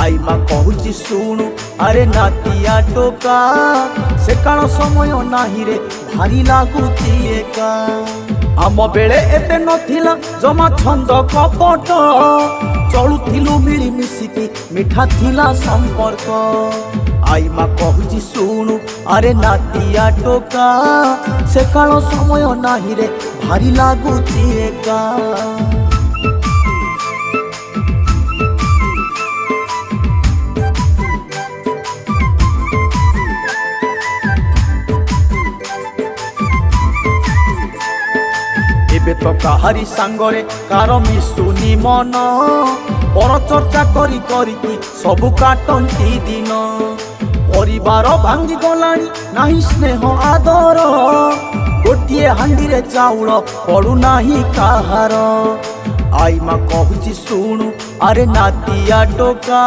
आई माँ कहूची शुणु अरे नातिया टोका से काल समय नाही रे भारी लागुची एका आम बेले एते नथिला जमा छंद कपट चलुथिलु मिली मिसिकी मिठा थिला संपर्क आई माँ कहूची शुणु अरे नातिया टोका से काल समय नाही रे भारी लागुची एका एबे तो काहारी सांगरे कार मिशुनी मन पर चर्चा करी करी सबु काटंती दिन परिवार भांगी गलानी नाही स्नेह आदर गोटे हांडी रे चाउल पड़ू नाही काहार आई माँ कहूची शुणु अरे नातिया टोका।